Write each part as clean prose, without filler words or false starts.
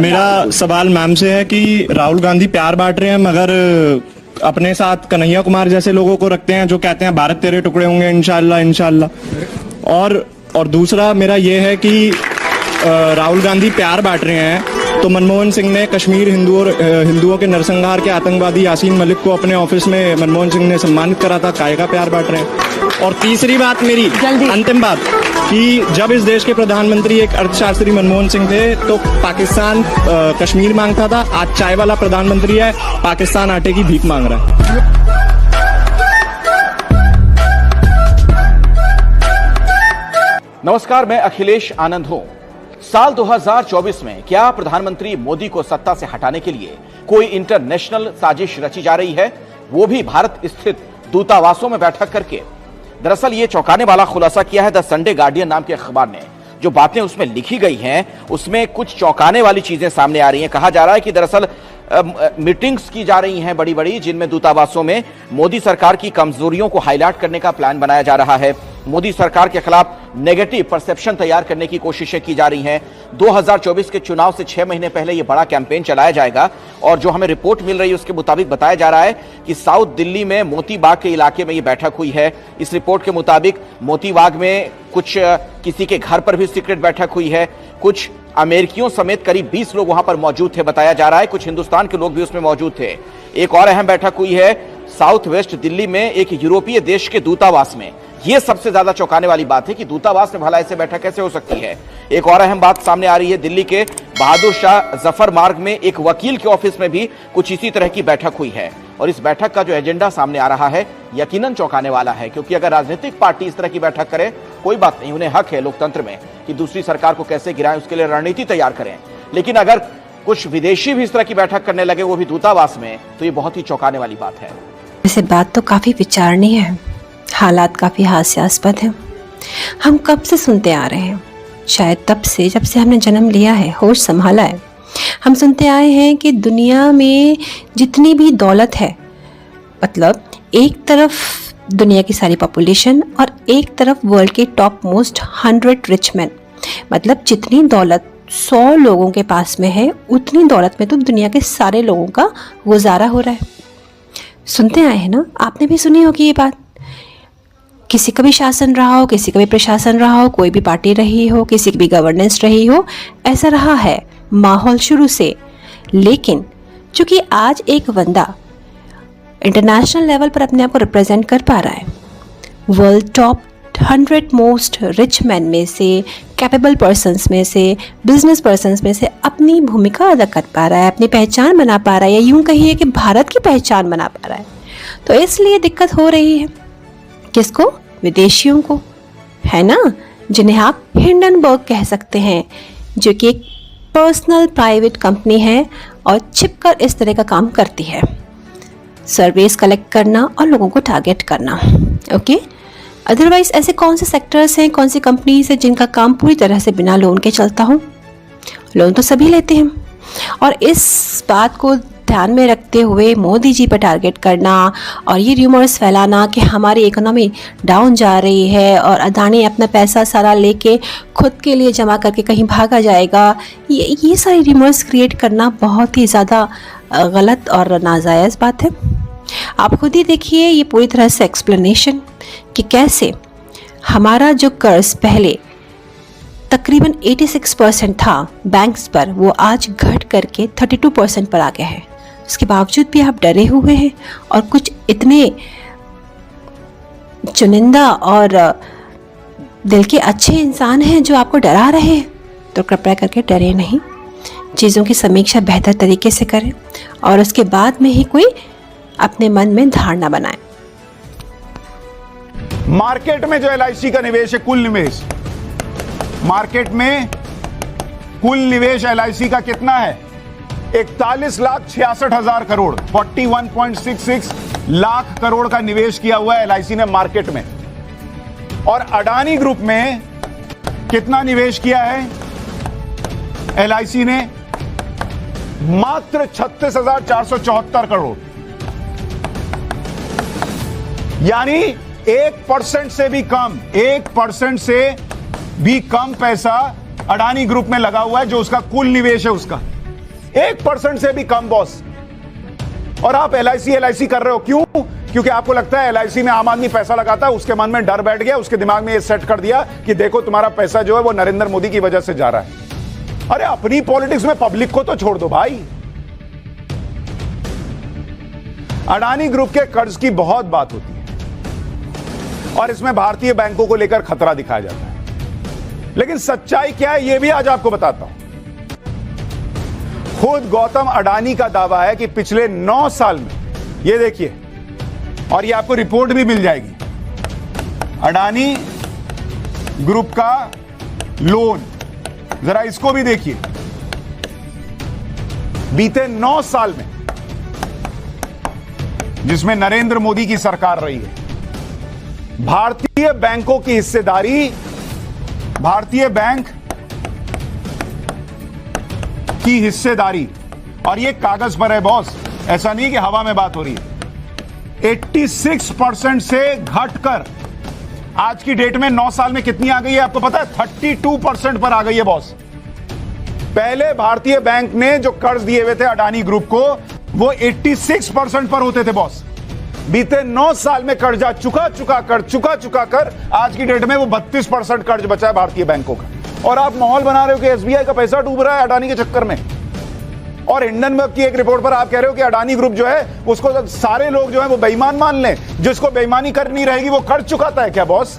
मेरा सवाल मैम से है कि राहुल गांधी प्यार बांट रहे हैं मगर अपने साथ कन्हैया कुमार जैसे लोगों को रखते हैं जो कहते हैं भारत तेरे टुकड़े होंगे इंशाल्लाह इंशाल्लाह। और दूसरा मेरा ये है कि राहुल गांधी प्यार बांट रहे हैं तो मनमोहन सिंह ने कश्मीर हिंदुओं के नरसंहार के आतंकवादी यासीन मलिक को अपने ऑफिस में मनमोहन सिंह ने सम्मानित करा था, काहे का प्यार बांट रहे हैं। और तीसरी बात मेरी अंतिम बात कि जब इस देश के प्रधानमंत्री एक अर्थशास्त्री मनमोहन सिंह थे तो पाकिस्तान कश्मीर मांगता था, आज चाय वाला प्रधानमंत्री है, पाकिस्तान आटे की भीख मांग रहा है। नमस्कार, मैं अखिलेश आनंद हूं। साल 2024 में क्या प्रधानमंत्री मोदी को सत्ता से हटाने के लिए कोई इंटरनेशनल साजिश रची जा रही है, वो भी भारत स्थित दूतावासों में बैठक करके? दरअसल ये चौंकाने वाला खुलासा किया है द संडे गार्डियन नाम के अखबार ने। जो बातें उसमें लिखी गई हैं उसमें कुछ चौंकाने वाली चीजें सामने आ रही हैं। कहा जा रहा है कि दरअसल मीटिंग्स की जा रही हैं बड़ी बड़ी, जिनमें दूतावासों में मोदी सरकार की कमजोरियों को हाईलाइट करने का प्लान बनाया जा रहा है। मोदी सरकार के खिलाफ नेगेटिव परसेप्शन तैयार करने की कोशिशें की जा रही हैं। 2024 के चुनाव से 6 महीने पहले यह बड़ा कैंपेन चलाया जाएगा और जो हमें रिपोर्ट मिल रही है उसके मुताबिक बताया जा रहा है कि साउथ दिल्ली में मोती बाग के इलाके में यह बैठक हुई है। इस रिपोर्ट के मुताबिक मोती बाग में कुछ किसी के घर पर भी सीक्रेट बैठक हुई है। कुछ अमेरिकियों समेत करीब 20 लोग वहां पर मौजूद थे बताया जा रहा है। कुछ हिंदुस्तान के लोग भी उसमें मौजूद थे। एक और अहम बैठक हुई है साउथ वेस्ट दिल्ली में एक यूरोपीय देश के दूतावास में। यह सबसे ज्यादा चौंकाने वाली बात है कि दूतावास में भला ऐसे बैठक कैसे हो सकती है। एक और अहम बात सामने आ रही है, दिल्ली के बहादुर शाह जफर मार्ग में एक वकील के ऑफिस में भी कुछ इसी तरह की बैठक हुई है। और इस बैठक का जो एजेंडा सामने आ रहा है यकीनन चौंकाने वाला है, क्योंकि अगर राजनीतिक पार्टी इस तरह की बैठक करे, कोई बात नहीं, उन्हें हक है लोकतंत्र में कि दूसरी सरकार को कैसे गिराएं, उसके लिए रणनीति तैयार करें। लेकिन अगर कुछ विदेशी भी इस तरह की बैठक करने लगे, वो भी दूतावास में, तो ये बहुत ही चौंकाने वाली बात है। वैसे बात तो काफी विचारणीय है, हालात काफी हास्यास्पद हैं। हम कब से सुनते आ रहे हैं, शायद तब से जब से हमने जन्म लिया है, होश संभाला है, हम सुनते आए हैं कि दुनिया में जितनी भी दौलत है, मतलब एक तरफ दुनिया की सारी पॉपुलेशन और एक तरफ वर्ल्ड के टॉप मोस्ट 100 रिच मैन, मतलब जितनी दौलत 100 लोगों के पास में है उतनी दौलत में तो दुनिया के सारे लोगों का गुजारा हो रहा है। सुनते आए हैं ना, आपने भी सुनी होगी ये बात। किसी का भी शासन रहा हो, किसी का भी प्रशासन रहा हो, कोई भी पार्टी रही हो, किसी की भी गवर्नेंस रही हो, ऐसा रहा है माहौल शुरू से। लेकिन चूंकि आज एक बंदा इंटरनेशनल लेवल पर अपने आप को रिप्रेजेंट कर पा रहा है, world top 100 most rich man में से, कैपेबल पर्सन्स में से, बिजनेस पर्सन्स में से अपनी भूमिका अदा कर पा रहा है, अपनी पहचान बना पा रहा है, या यूं कहिए कि भारत की पहचान बना पा रहा है, तो इसलिए दिक्कत हो रही है किसको? विदेशियों को, है ना, जिन्हें आप हिंडनबर्ग कह सकते हैं, जो कि एक पर्सनल प्राइवेट कंपनी है और छिपकर इस तरह का काम करती है, सर्वेस कलेक्ट करना और लोगों को टारगेट करना। ओके, अदरवाइज ऐसे कौन से सेक्टर्स हैं, कौन सी कंपनीज हैं जिनका काम पूरी तरह से बिना लोन के चलता हो? लोन तो सभी लेते हैं। और इस बात को ध्यान में रखते हुए मोदी जी पर टारगेट करना और ये र्यूमर्स फैलाना कि हमारी इकोनॉमी डाउन जा रही है और अदानी अपना पैसा सारा लेके खुद के लिए जमा करके कहीं भागा जाएगा, ये सारी र्यूमर्स क्रिएट करना बहुत ही ज़्यादा गलत और नाजायज़ बात है। आप खुद ही देखिए ये पूरी तरह से एक्सप्लेनेशन कि कैसे हमारा जो कर्ज पहले तकरीबन 86% था बैंक्स पर, वो आज घट करके 32% पर आ गया है। उसके बावजूद भी आप डरे हुए हैं और कुछ इतने चुनिंदा और दिल के अच्छे इंसान हैं जो आपको डरा रहे हैं, तो कृपया करके डरे नहीं, चीज़ों की समीक्षा बेहतर तरीके से करें और उसके बाद में ही कोई अपने मन में धारणा बनाएं। मार्केट में जो LIC का निवेश है, कुल निवेश मार्केट में कुल निवेश LIC का कितना है? 41,66,000 करोड़, 41.66 लाख करोड़ का निवेश किया हुआ है LIC ने मार्केट में। और अडानी ग्रुप में कितना निवेश किया है LIC ने? मात्र 36,474 करोड़, यानी 1% से भी कम, 1% से भी कम पैसा अडानी ग्रुप में लगा हुआ है, जो उसका कुल निवेश है उसका। 1% से भी कम बॉस। और आप LIC कर रहे हो, क्यों? क्योंकि आपको लगता है LIC में आम आदमी पैसा लगाता है, उसके मन में डर बैठ गया, उसके दिमाग में ये सेट कर दिया कि देखो तुम्हारा पैसा जो है वो नरेंद्र मोदी की वजह से जा रहा है। अरे अपनी पॉलिटिक्स में पब्लिक को तो छोड़ दो भाई। अडानी ग्रुप के कर्ज की बहुत बात होती है और इसमें भारतीय बैंकों को लेकर खतरा दिखाया जाता है, लेकिन सच्चाई क्या है यह भी आज आपको बताता हूं। खुद गौतम अडानी का दावा है कि पिछले 9 साल में, ये देखिए, और ये आपको रिपोर्ट भी मिल जाएगी, अडानी ग्रुप का लोन, जरा इसको भी देखिए, बीते 9 साल में जिसमें नरेंद्र मोदी की सरकार रही है, भारतीय बैंकों की हिस्सेदारी, भारतीय बैंक की हिस्सेदारी, और ये कागज पर है बॉस, ऐसा नहीं कि हवा में बात हो रही है, 86% से घटकर आज की डेट में 9 साल में कितनी आ गई है आपको पता है? 32% पर आ गई है बॉस। पहले भारतीय बैंक ने जो कर्ज दिए हुए थे अडानी ग्रुप को, वो 86% पर होते थे बॉस। बीते 9 साल में कर्जा चुका चुका कर आज की डेट में वो 32% कर्ज बचा है भारतीय बैंकों का। और आप माहौल बना रहे हो कि SBI का पैसा डूब रहा है अडानी के चक्कर में। और हिंडनबर्ग की एक रिपोर्ट पर आप कह रहे हो कि अडानी ग्रुप जो है उसको सारे लोग जो है वो बेईमान मान लें, जिसको बेईमानी करनी रहेगी वो कर्ज चुकाता है क्या बॉस?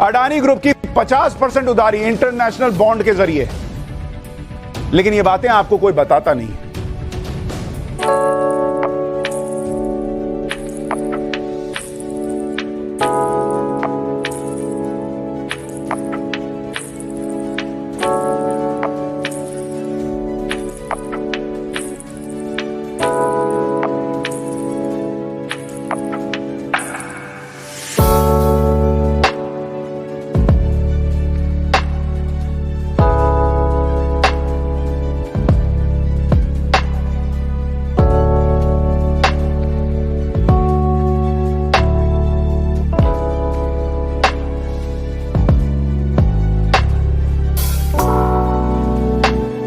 अडानी ग्रुप की 50% उधारी इंटरनेशनल बॉन्ड के जरिए, लेकिन ये बातें आपको कोई बताता नहीं।